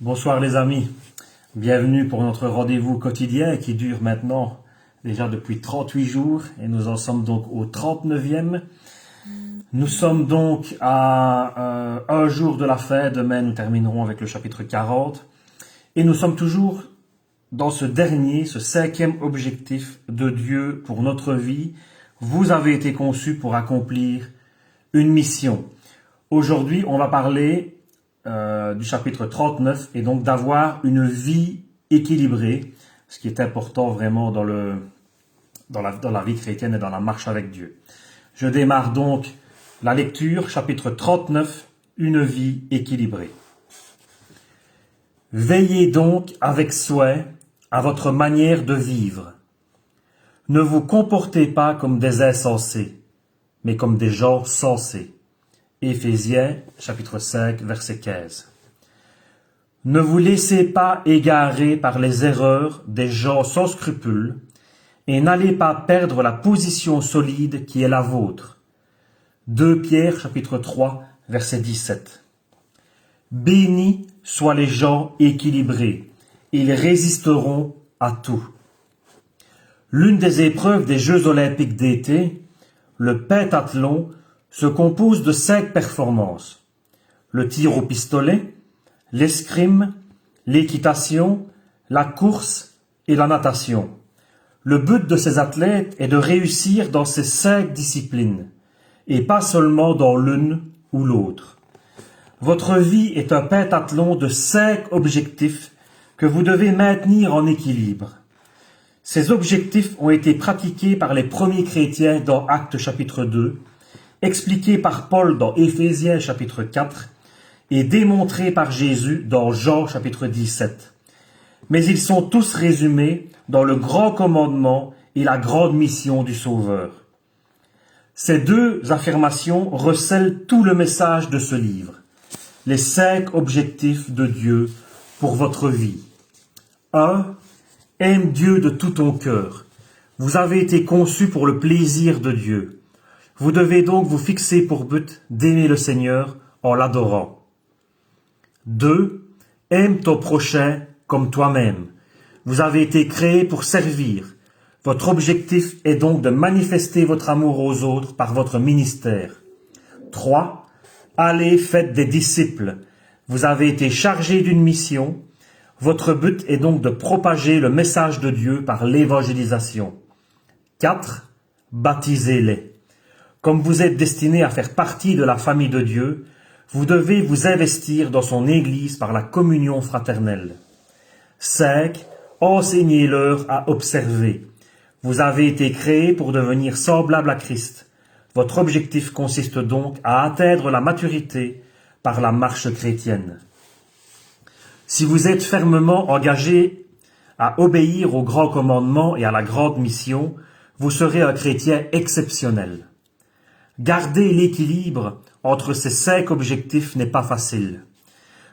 Bonsoir les amis, bienvenue pour notre rendez-vous quotidien qui dure maintenant déjà depuis 38 jours et nous en sommes donc au 39e. Nous sommes donc à un jour de la fin, demain nous terminerons avec le chapitre 40 et nous sommes toujours dans ce cinquième objectif de Dieu pour notre vie. Vous avez été conçus pour accomplir une mission. Aujourd'hui on va parler du chapitre 39 et donc d'avoir une vie équilibrée, ce qui est important vraiment dans la vie chrétienne et dans la marche avec Dieu. Je démarre donc la lecture, chapitre 39, une vie équilibrée. Veillez donc avec soin à votre manière de vivre. Ne vous comportez pas comme des insensés, mais comme des gens sensés. Éphésiens, chapitre 5, verset 15. Ne vous laissez pas égarer par les erreurs des gens sans scrupules et n'allez pas perdre la position solide qui est la vôtre. 2 Pierre, chapitre 3, verset 17. Bénis soient les gens équilibrés, ils résisteront à tout. L'une des épreuves des Jeux olympiques d'été, le pentathlon, se compose de 5 performances. Le tir au pistolet, l'escrime, l'équitation, la course et la natation. Le but de ces athlètes est de réussir dans ces 5 disciplines, et pas seulement dans l'une ou l'autre. Votre vie est un pentathlon de 5 objectifs que vous devez maintenir en équilibre. Ces objectifs ont été pratiqués par les premiers chrétiens dans Actes chapitre 2, expliqués par Paul dans Éphésiens chapitre 4 et démontrés par Jésus dans Jean chapitre 17. Mais ils sont tous résumés dans le grand commandement et la grande mission du Sauveur. Ces 2 affirmations recèlent tout le message de ce livre, les 5 objectifs de Dieu pour votre vie. 1. Aime Dieu de tout ton cœur. Vous avez été conçus pour le plaisir de Dieu. Vous devez donc vous fixer pour but d'aimer le Seigneur en l'adorant. 2. Aime ton prochain comme toi-même. Vous avez été créés pour servir. Votre objectif est donc de manifester votre amour aux autres par votre ministère. 3. Allez, faites des disciples. Vous avez été chargés d'une mission. Votre but est donc de propager le message de Dieu par l'évangélisation. 4. Baptisez-les. Comme vous êtes destinés à faire partie de la famille de Dieu, vous devez vous investir dans son Église par la communion fraternelle. 5. Enseignez-leur à observer. Vous avez été créés pour devenir semblables à Christ. Votre objectif consiste donc à atteindre la maturité par la marche chrétienne. Si vous êtes fermement engagés à obéir au grand commandement et à la grande mission, vous serez un chrétien exceptionnel. Garder l'équilibre entre ces 5 objectifs n'est pas facile.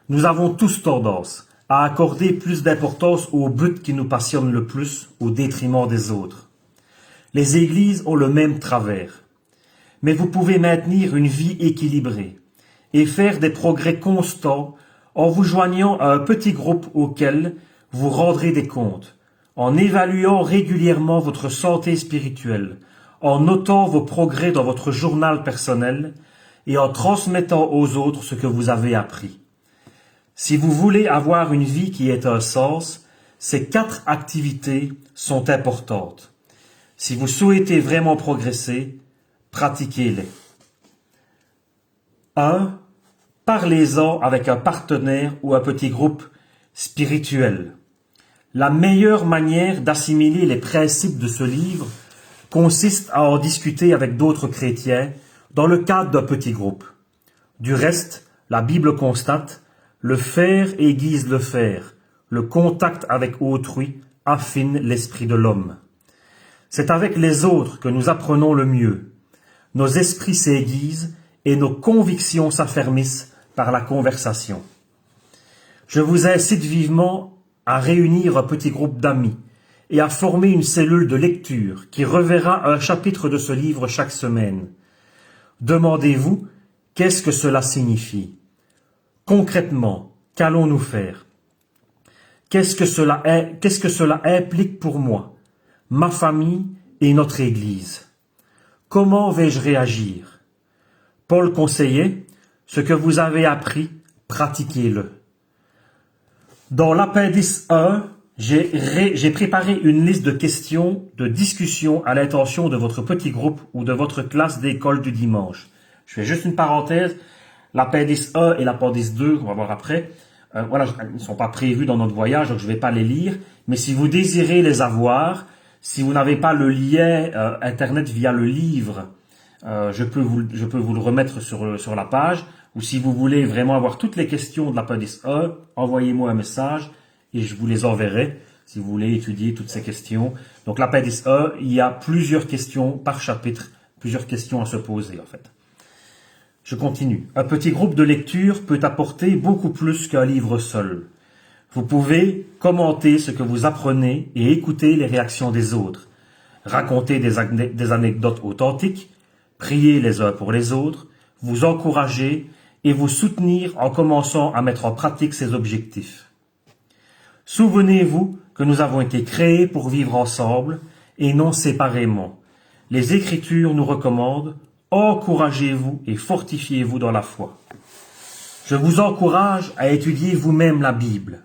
Nous avons tous tendance à accorder plus d'importance au but qui nous passionne le plus au détriment des autres. Les églises ont le même travers. Mais vous pouvez maintenir une vie équilibrée et faire des progrès constants en vous joignant à un petit groupe auquel vous rendrez des comptes, en évaluant régulièrement votre santé spirituelle, en notant vos progrès dans votre journal personnel et en transmettant aux autres ce que vous avez appris. Si vous voulez avoir une vie qui ait un sens, ces 4 activités sont importantes. Si vous souhaitez vraiment progresser, pratiquez-les. 1. Parlez-en avec un partenaire ou un petit groupe spirituel. La meilleure manière d'assimiler les principes de ce livre consiste à en discuter avec d'autres chrétiens dans le cadre d'un petit groupe. Du reste, la Bible constate, le faire aiguise le faire, le contact avec autrui affine l'esprit de l'homme. C'est avec les autres que nous apprenons le mieux. Nos esprits s'aiguisent et nos convictions s'affermissent par la conversation. Je vous incite vivement à réunir un petit groupe d'amis et à former une cellule de lecture qui reverra un chapitre de ce livre chaque semaine. Demandez-vous, qu'est-ce que cela signifie? Concrètement, qu'allons-nous faire? qu'est-ce que cela implique pour moi, ma famille et notre Église? Comment vais-je réagir? Paul conseillait, ce que vous avez appris, pratiquez-le. Dans l'appendice 1, j'ai préparé une liste de questions, de discussions à l'intention de votre petit groupe ou de votre classe d'école du dimanche. Je fais juste une parenthèse. L'appendice 1 et l'appendice 2, on va voir après, voilà, ils ne sont pas prévus dans notre voyage, donc je ne vais pas les lire. Mais si vous désirez les avoir, si vous n'avez pas le lien Internet via le livre, je peux vous le remettre sur la page. Ou si vous voulez vraiment avoir toutes les questions de l'appendice 1, envoyez-moi un message et je vous les enverrai si vous voulez étudier toutes ces questions. Donc l'appendice 1, il y a plusieurs questions par chapitre, plusieurs questions à se poser en fait. Je continue. Un petit groupe de lecture peut apporter beaucoup plus qu'un livre seul. Vous pouvez commenter ce que vous apprenez et écouter les réactions des autres, raconter des anecdotes authentiques, prier les uns pour les autres, vous encourager et vous soutenir en commençant à mettre en pratique ces objectifs. Souvenez-vous que nous avons été créés pour vivre ensemble et non séparément. Les Écritures nous recommandent « Encouragez-vous et fortifiez-vous dans la foi ». Je vous encourage à étudier vous-même la Bible.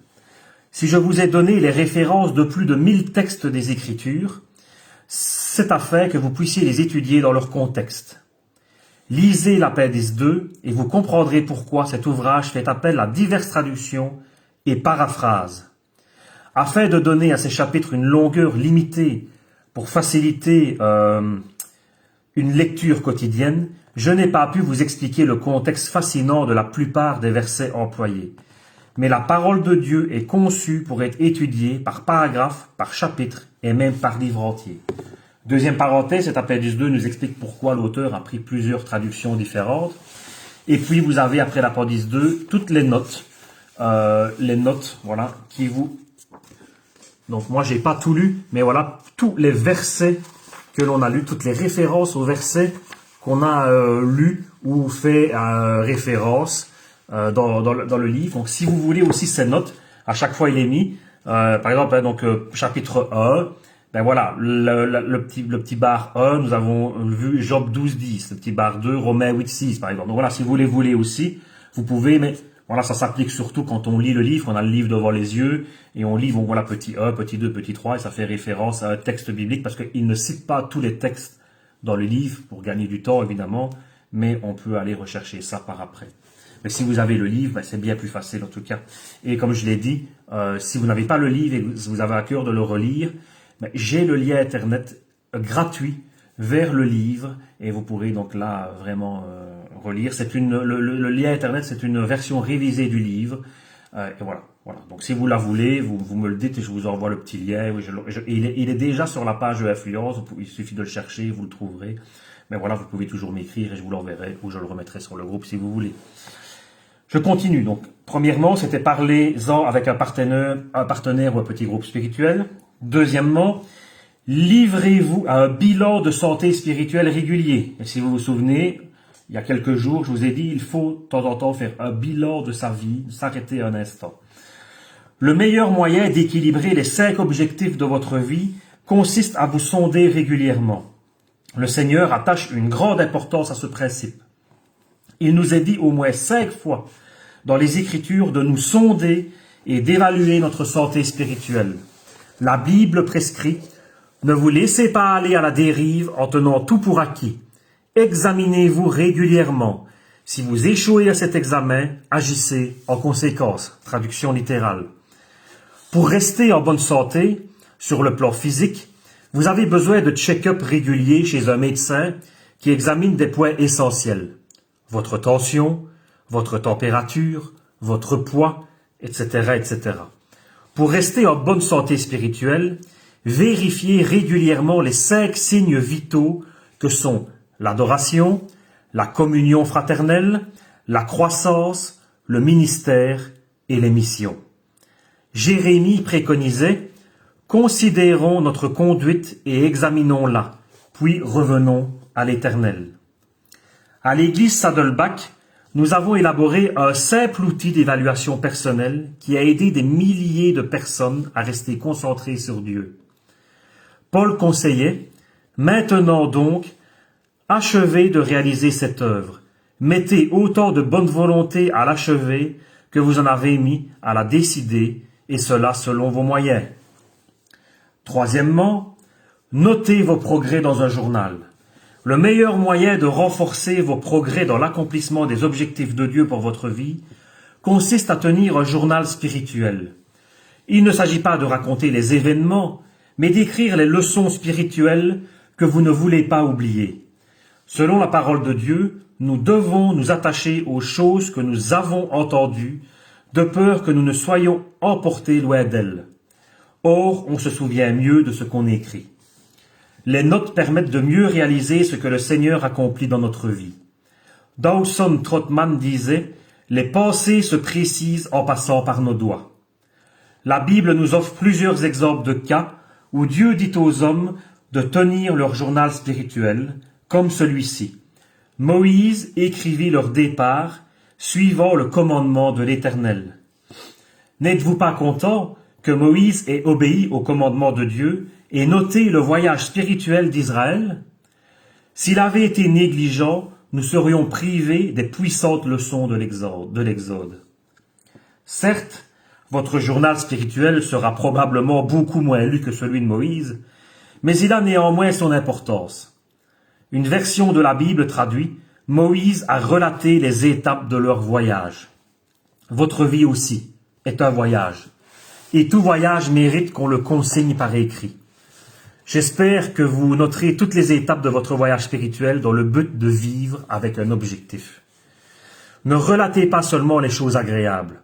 Si je vous ai donné les références de plus de 1000 textes des Écritures, c'est afin que vous puissiez les étudier dans leur contexte. Lisez l'appendice 2 et vous comprendrez pourquoi cet ouvrage fait appel à diverses traductions et paraphrases. Afin de donner à ces chapitres une longueur limitée pour faciliter une lecture quotidienne, je n'ai pas pu vous expliquer le contexte fascinant de la plupart des versets employés. Mais la parole de Dieu est conçue pour être étudiée par paragraphe, par chapitre et même par livre entier. Deuxième parenthèse, cet appendice 2 nous explique pourquoi l'auteur a pris plusieurs traductions différentes. Et puis vous avez après l'appendice 2 toutes les notes, voilà, qui vous... Donc moi j'ai pas tout lu, mais voilà tous les versets que l'on a lus, toutes les références aux versets qu'on a lus ou fait référence dans le livre. Donc si vous voulez aussi ces notes, à chaque fois il est mis. Par exemple, donc chapitre 1. Ben voilà, le petit bar 1, nous avons vu Job 12:10, le petit bar 2, Romains 8:6 par exemple. Donc voilà, si vous les voulez aussi, vous pouvez, mais voilà, ça s'applique surtout quand on lit le livre, on a le livre devant les yeux, et on lit, bon voilà, petit 1, petit 2, petit 3, et ça fait référence à un texte biblique, parce qu'il ne cite pas tous les textes dans le livre, pour gagner du temps évidemment, mais on peut aller rechercher ça par après. Mais si vous avez le livre, ben c'est bien plus facile en tout cas. Et comme je l'ai dit, si vous n'avez pas le livre et que vous avez à cœur de le relire, j'ai le lien Internet gratuit vers le livre et vous pourrez donc là vraiment relire. Le lien Internet, c'est une version révisée du livre. Et voilà. Donc si vous la voulez, vous me le dites et je vous envoie le petit lien. Oui, il est déjà sur la page de Influence, il suffit de le chercher, vous le trouverez. Mais voilà, vous pouvez toujours m'écrire et je vous l'enverrai ou je le remettrai sur le groupe si vous voulez. Je continue. Donc, premièrement, c'était parlez-en avec un partenaire ou un petit groupe spirituel. Deuxièmement, livrez-vous à un bilan de santé spirituelle régulier. Et si vous vous souvenez, il y a quelques jours, je vous ai dit, il faut de temps en temps faire un bilan de sa vie, s'arrêter un instant. Le meilleur moyen d'équilibrer les 5 objectifs de votre vie consiste à vous sonder régulièrement. Le Seigneur attache une grande importance à ce principe. Il nous est dit au moins 5 fois dans les Écritures de nous sonder et d'évaluer notre santé spirituelle. La Bible prescrit « Ne vous laissez pas aller à la dérive en tenant tout pour acquis. Examinez-vous régulièrement. Si vous échouez à cet examen, agissez en conséquence. » Traduction littérale. Pour rester en bonne santé, sur le plan physique, vous avez besoin de check-up réguliers chez un médecin qui examine des points essentiels. Votre tension, votre température, votre poids, etc., etc. Pour rester en bonne santé spirituelle, vérifiez régulièrement les 5 signes vitaux que sont l'adoration, la communion fraternelle, la croissance, le ministère et les missions. Jérémie préconisait « Considérons notre conduite et examinons-la, puis revenons à l'Éternel ». À l'église Saddleback, nous avons élaboré un simple outil d'évaluation personnelle qui a aidé des milliers de personnes à rester concentrées sur Dieu. Paul conseillait, maintenant donc, achevez de réaliser cette œuvre. Mettez autant de bonne volonté à l'achever que vous en avez mis à la décider, et cela selon vos moyens. Troisièmement, notez vos progrès dans un journal. Le meilleur moyen de renforcer vos progrès dans l'accomplissement des objectifs de Dieu pour votre vie consiste à tenir un journal spirituel. Il ne s'agit pas de raconter les événements, mais d'écrire les leçons spirituelles que vous ne voulez pas oublier. Selon la parole de Dieu, nous devons nous attacher aux choses que nous avons entendues, de peur que nous ne soyons emportés loin d'elles. Or, on se souvient mieux de ce qu'on écrit. Les notes permettent de mieux réaliser ce que le Seigneur accomplit dans notre vie. Dawson Trotman disait « Les pensées se précisent en passant par nos doigts ». La Bible nous offre plusieurs exemples de cas où Dieu dit aux hommes de tenir leur journal spirituel, comme celui-ci. Moïse écrivit leur départ, suivant le commandement de l'Éternel. N'êtes-vous pas content que Moïse ait obéi au commandement de Dieu et noté le voyage spirituel d'Israël? S'il avait été négligent, nous serions privés des puissantes leçons de l'Exode. Certes, votre journal spirituel sera probablement beaucoup moins lu que celui de Moïse, mais il a néanmoins son importance. Une version de la Bible traduit « Moïse a relaté les étapes de leur voyage ». Votre vie aussi est un voyage, et tout voyage mérite qu'on le consigne par écrit. J'espère que vous noterez toutes les étapes de votre voyage spirituel dans le but de vivre avec un objectif. Ne relatez pas seulement les choses agréables,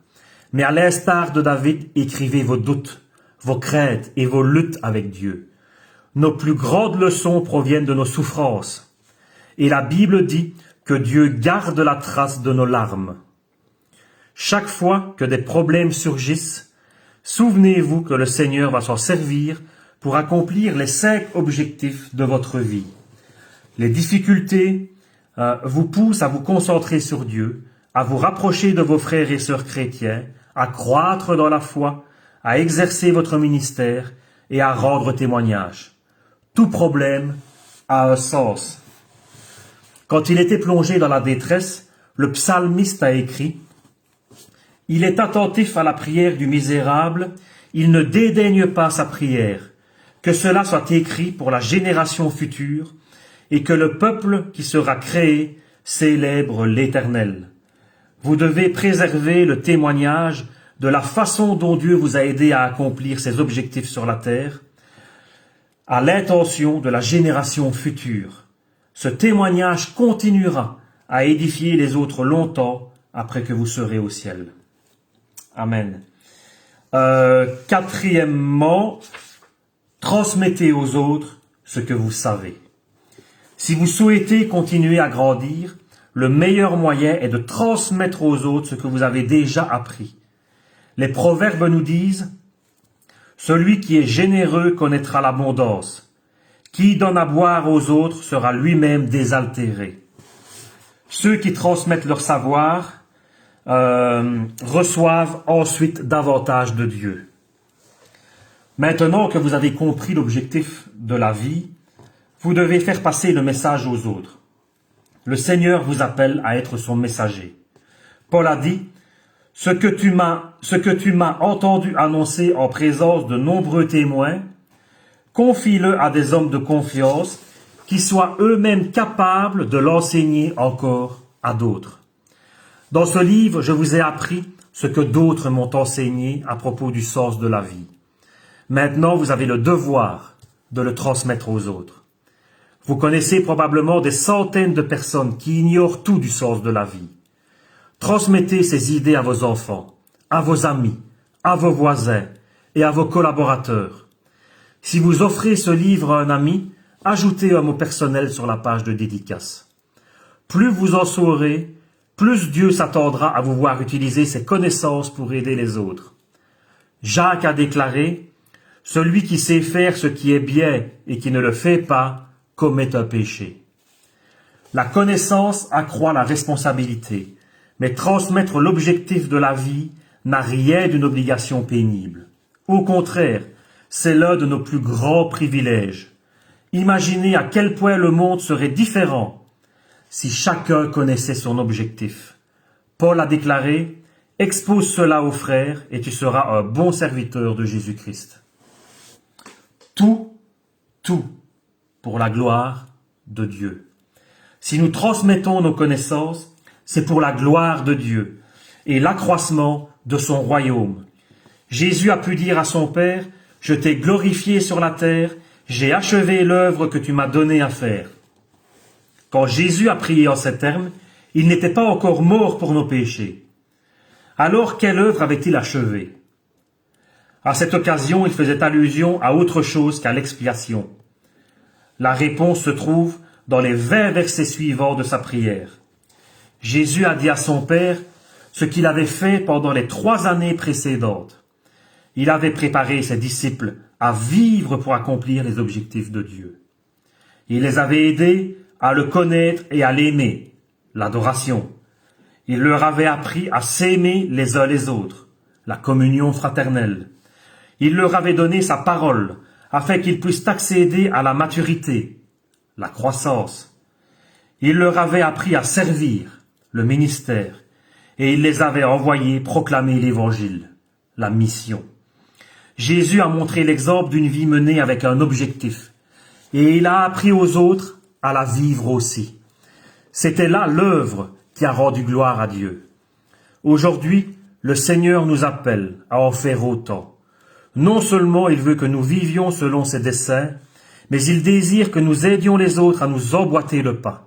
mais à l'instar de David, écrivez vos doutes, vos craintes et vos luttes avec Dieu. Nos plus grandes leçons proviennent de nos souffrances. Et la Bible dit que Dieu garde la trace de nos larmes. Chaque fois que des problèmes surgissent, souvenez-vous que le Seigneur va s'en servir pour accomplir les 5 objectifs de votre vie. Les difficultés vous poussent à vous concentrer sur Dieu, à vous rapprocher de vos frères et sœurs chrétiens, à croître dans la foi, à exercer votre ministère et à rendre témoignage. Tout problème a un sens. Quand il était plongé dans la détresse, le psalmiste a écrit « Il est attentif à la prière du misérable, il ne dédaigne pas sa prière. Que cela soit écrit pour la génération future, et que le peuple qui sera créé célèbre l'Éternel. Vous devez préserver le témoignage de la façon dont Dieu vous a aidé à accomplir ses objectifs sur la terre, à l'intention de la génération future. Ce témoignage continuera à édifier les autres longtemps après que vous serez au ciel. Amen. Quatrièmement, transmettez aux autres ce que vous savez. Si vous souhaitez continuer à grandir, le meilleur moyen est de transmettre aux autres ce que vous avez déjà appris. Les proverbes nous disent « Celui qui est généreux connaîtra l'abondance. Qui donne à boire aux autres sera lui-même désaltéré. » Ceux qui transmettent leur savoir reçoivent ensuite davantage de Dieu. Maintenant que vous avez compris l'objectif de la vie, vous devez faire passer le message aux autres. Le Seigneur vous appelle à être son messager. Paul a dit « Ce que tu m'as entendu annoncer en présence de nombreux témoins, confie-le à des hommes de confiance qui soient eux-mêmes capables de l'enseigner encore à d'autres. » Dans ce livre, je vous ai appris ce que d'autres m'ont enseigné à propos du sens de la vie. Maintenant, vous avez le devoir de le transmettre aux autres. Vous connaissez probablement des centaines de personnes qui ignorent tout du sens de la vie. Transmettez ces idées à vos enfants, à vos amis, à vos voisins et à vos collaborateurs. Si vous offrez ce livre à un ami, ajoutez un mot personnel sur la page de dédicace. Plus vous en saurez, plus Dieu s'attendra à vous voir utiliser ses connaissances pour aider les autres. Jacques a déclaré « Celui qui sait faire ce qui est bien et qui ne le fait pas, commet un péché. » La connaissance accroît la responsabilité, Mais transmettre l'objectif de la vie n'a rien d'une obligation pénible. Au contraire, c'est l'un de nos plus grands privilèges. Imaginez à quel point le monde serait différent si chacun connaissait son objectif. Paul a déclaré « Expose cela aux frères et tu seras un bon serviteur de Jésus-Christ. » Tout pour la gloire de Dieu. Si nous transmettons nos connaissances, c'est pour la gloire de Dieu et l'accroissement de son royaume. Jésus a pu dire à son Père, « Je t'ai glorifié sur la terre, j'ai achevé l'œuvre que tu m'as donné à faire. » Quand Jésus a prié en ces termes, il n'était pas encore mort pour nos péchés. Alors quelle œuvre avait-il achevée? À cette occasion, il faisait allusion à autre chose qu'à l'expiation. La réponse se trouve dans les 20 versets suivants de sa prière. Jésus a dit à son Père ce qu'il avait fait pendant les 3 années précédentes. Il avait préparé ses disciples à vivre pour accomplir les objectifs de Dieu. Il les avait aidés à le connaître et à l'aimer, l'adoration. Il leur avait appris à s'aimer les uns les autres, la communion fraternelle. Il leur avait donné sa parole afin qu'ils puissent accéder à la maturité, la croissance. Il leur avait appris à servir, le ministère, et il les avait envoyés proclamer l'évangile, la mission. Jésus a montré l'exemple d'une vie menée avec un objectif, et il a appris aux autres à la vivre aussi. C'était là l'œuvre qui a rendu gloire à Dieu. Aujourd'hui, le Seigneur nous appelle à en faire autant. Non seulement il veut que nous vivions selon ses desseins, mais il désire que nous aidions les autres à nous emboîter le pas.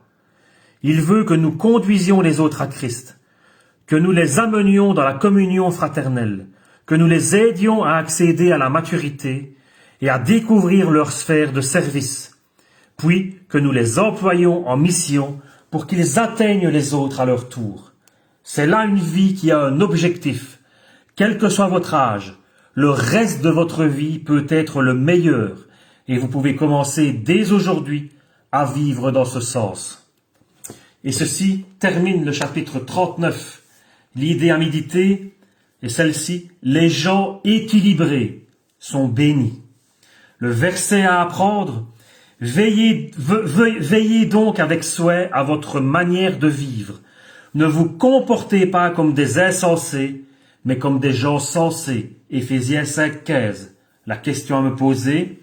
Il veut que nous conduisions les autres à Christ, que nous les amenions dans la communion fraternelle, que nous les aidions à accéder à la maturité et à découvrir leur sphère de service, puis que nous les employions en mission pour qu'ils atteignent les autres à leur tour. C'est là une vie qui a un objectif. Quel que soit votre âge, le reste de votre vie peut être le meilleur et vous pouvez commencer dès aujourd'hui à vivre dans ce sens. Et ceci termine le chapitre 39. L'idée à méditer est celle-ci. Les gens équilibrés sont bénis. Le verset à apprendre. Veillez donc avec souhait à votre manière de vivre. Ne vous comportez pas comme des insensés, mais comme des gens sensés. Éphésiens 5,15. La question à me poser.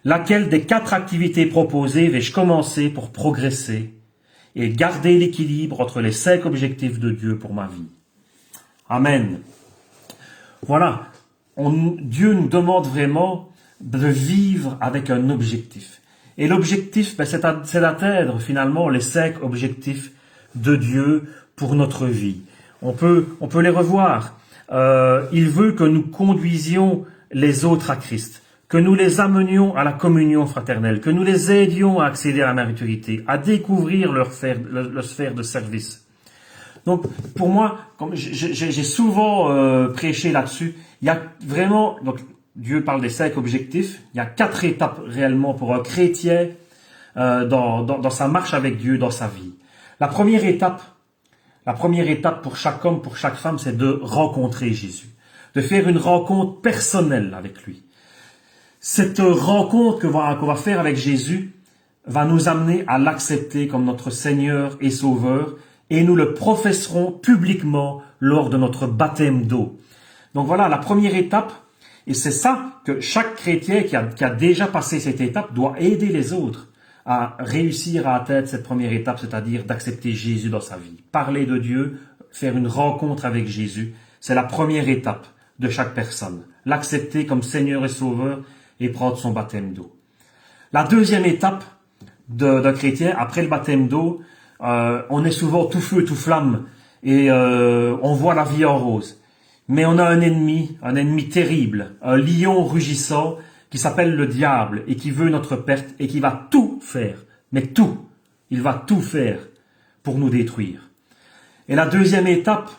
Laquelle des 4 activités proposées vais-je commencer pour progresser et garder l'équilibre entre les 5 objectifs de Dieu pour ma vie? Amen. Voilà. Dieu nous demande vraiment de vivre avec un objectif. Et l'objectif, c'est d'atteindre finalement les 5 objectifs de Dieu pour notre vie. On peut les revoir. Il veut que nous conduisions les autres à Christ, que nous les amenions à la communion fraternelle, que nous les aidions à accéder à la maturité, à découvrir leur sphère de service. Donc, pour moi, comme j'ai souvent prêché là-dessus, il y a vraiment, donc Dieu parle des 5 objectifs, il y a 4 étapes réellement pour un chrétien dans sa marche avec Dieu, dans sa vie. La première étape pour chaque homme, pour chaque femme, c'est de rencontrer Jésus, de faire une rencontre personnelle avec lui. Cette rencontre qu'on va faire avec Jésus va nous amener à l'accepter comme notre Seigneur et Sauveur, et nous le professerons publiquement lors de notre baptême d'eau. Donc voilà, la première étape, et c'est ça que chaque chrétien qui a déjà passé cette étape doit aider les autres à réussir à atteindre cette première étape, c'est-à-dire d'accepter Jésus dans sa vie. Parler de Dieu, faire une rencontre avec Jésus, c'est la première étape de chaque personne. L'accepter comme Seigneur et Sauveur et prendre son baptême d'eau. La deuxième étape d'un chrétien, après le baptême d'eau, on est souvent tout feu, tout flamme, et on voit la vie en rose. Mais on a un ennemi terrible, un lion rugissant qui s'appelle le diable et qui veut notre perte et qui va tout faire, mais tout, il va tout faire pour nous détruire. Et la deuxième étape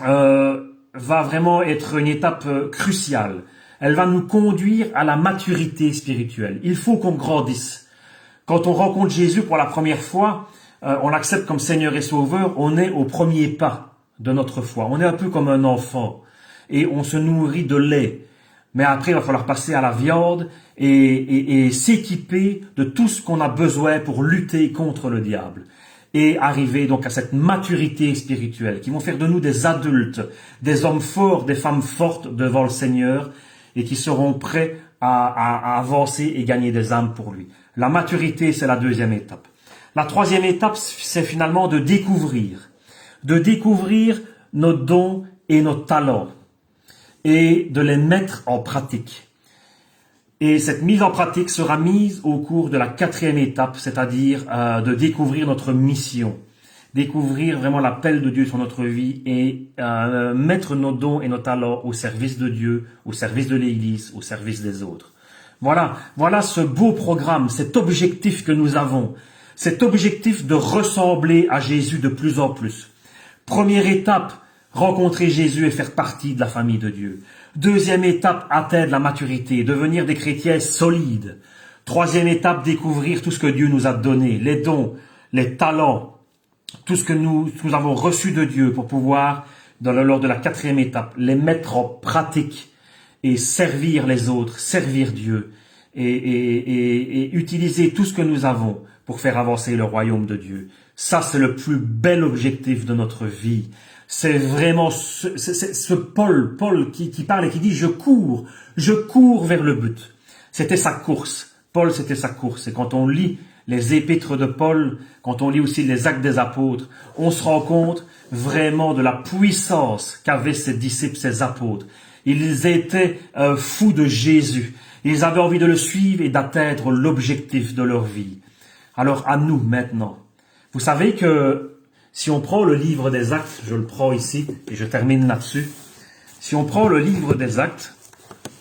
va vraiment être une étape cruciale. Elle va nous conduire à la maturité spirituelle. Il faut qu'on grandisse. Quand on rencontre Jésus pour la première fois, on l'accepte comme Seigneur et Sauveur, on est au premier pas de notre foi. On est un peu comme un enfant et on se nourrit de lait. Mais après, il va falloir passer à la viande et s'équiper de tout ce qu'on a besoin pour lutter contre le diable. Et arriver donc à cette maturité spirituelle qui vont faire de nous des adultes, des hommes forts, des femmes fortes devant le Seigneur et qui seront prêts à avancer et gagner des âmes pour lui. La maturité, c'est la deuxième étape. La troisième étape, c'est finalement de découvrir nos dons et nos talents et de les mettre en pratique. Et cette mise en pratique sera mise au cours de la quatrième étape, c'est-à-dire de découvrir notre mission, découvrir vraiment l'appel de Dieu sur notre vie et mettre nos dons et nos talents au service de Dieu, au service de l'Église, au service des autres. Voilà ce beau programme, cet objectif que nous avons, cet objectif de ressembler à Jésus de plus en plus. Première étape, rencontrer Jésus et faire partie de la famille de Dieu. Deuxième étape, atteindre la maturité, devenir des chrétiens solides. Troisième étape, découvrir tout ce que Dieu nous a donné, les dons, les talents, tout ce que nous avons reçu de Dieu pour pouvoir, lors de la quatrième étape, les mettre en pratique et servir les autres, servir Dieu et utiliser tout ce que nous avons pour faire avancer le royaume de Dieu. Ça, c'est le plus bel objectif de notre vie. C'est vraiment ce Paul qui parle et qui dit « je cours vers le but ». C'était sa course. Paul, c'était sa course. Et quand on lit les épîtres de Paul, quand on lit aussi les actes des apôtres, on se rend compte vraiment de la puissance qu'avaient ces disciples, ces apôtres. Ils étaient fous de Jésus. Ils avaient envie de le suivre et d'atteindre l'objectif de leur vie. Alors à nous maintenant. Vous savez que si on prend le livre des Actes, je le prends ici et je termine là-dessus. Si on prend le livre des Actes,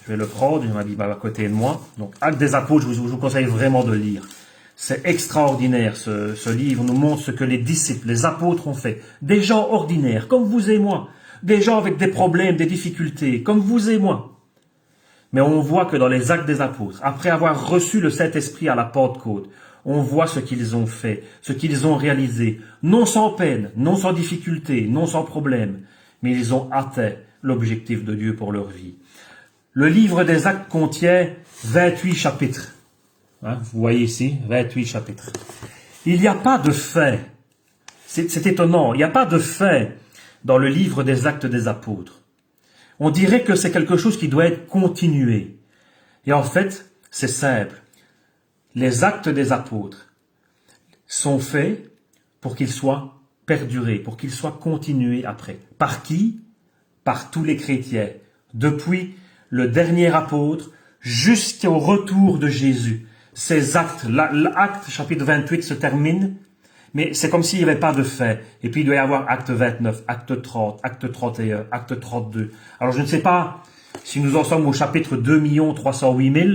je vais le prendre, il m'a dit à côté de moi. Donc Actes des Apôtres, je vous conseille vraiment de le lire. C'est extraordinaire, ce livre nous montre ce que les disciples, les apôtres ont fait. Des gens ordinaires, comme vous et moi. Des gens avec des problèmes, des difficultés, comme vous et moi. Mais on voit que dans les Actes des Apôtres, après avoir reçu le Saint-Esprit à la Pentecôte, on voit ce qu'ils ont fait, ce qu'ils ont réalisé, non sans peine, non sans difficulté, non sans problème, mais ils ont atteint l'objectif de Dieu pour leur vie. Le livre des Actes contient 28 chapitres. Vous voyez ici, 28 chapitres. Il n'y a pas de fait, c'est étonnant, il n'y a pas de fait dans le livre des Actes des Apôtres. On dirait que c'est quelque chose qui doit être continué. Et en fait, c'est simple. Les actes des apôtres sont faits pour qu'ils soient perdurés, pour qu'ils soient continués après. Par qui? Par tous les chrétiens. Depuis le dernier apôtre jusqu'au retour de Jésus. Ces actes, l'acte chapitre 28 se termine, mais c'est comme s'il n'y avait pas de fait. Et puis il doit y avoir acte 29, acte 30, acte 31, acte 32. Alors je ne sais pas si nous en sommes au chapitre 2 308 000,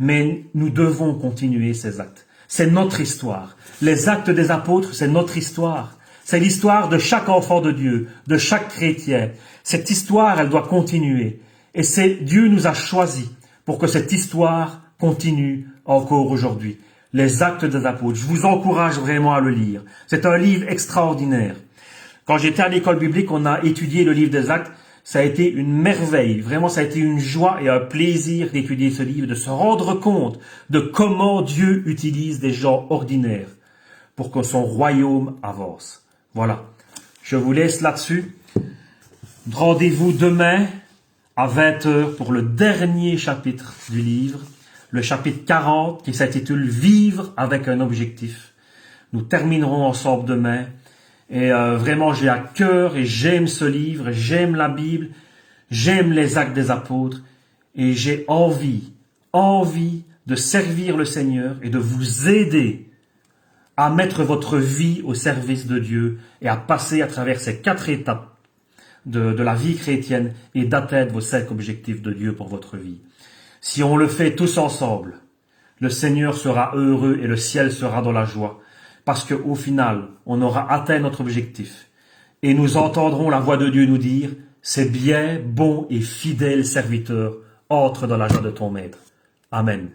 mais nous devons continuer ces actes. C'est notre histoire. Les actes des apôtres, c'est notre histoire. C'est l'histoire de chaque enfant de Dieu, de chaque chrétien. Cette histoire, elle doit continuer. Et Dieu nous a choisis pour que cette histoire continue encore aujourd'hui. Les actes des apôtres. Je vous encourage vraiment à le lire. C'est un livre extraordinaire. Quand j'étais à l'école biblique, on a étudié le livre des actes. Ça a été une merveille, vraiment ça a été une joie et un plaisir d'étudier ce livre, de se rendre compte de comment Dieu utilise des gens ordinaires pour que son royaume avance. Voilà, je vous laisse là-dessus. Rendez-vous demain à 20 h pour le dernier chapitre du livre, le chapitre 40 qui s'intitule « Vivre avec un objectif ». Nous terminerons ensemble demain. Et vraiment, j'ai à cœur et j'aime ce livre, j'aime la Bible, j'aime les actes des apôtres et j'ai envie de servir le Seigneur et de vous aider à mettre votre vie au service de Dieu et à passer à travers ces 4 étapes de la vie chrétienne et d'atteindre vos 5 objectifs de Dieu pour votre vie. Si on le fait tous ensemble, le Seigneur sera heureux et le ciel sera dans la joie. Parce qu'au final, on aura atteint notre objectif. Et nous entendrons la voix de Dieu nous dire, c'est bien, bon et fidèle serviteur, entre dans la joie de ton maître. Amen.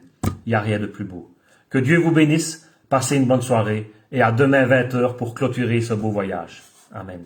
Il n'y a rien de plus beau. Que Dieu vous bénisse, passez une bonne soirée et à demain 20 heures pour clôturer ce beau voyage. Amen.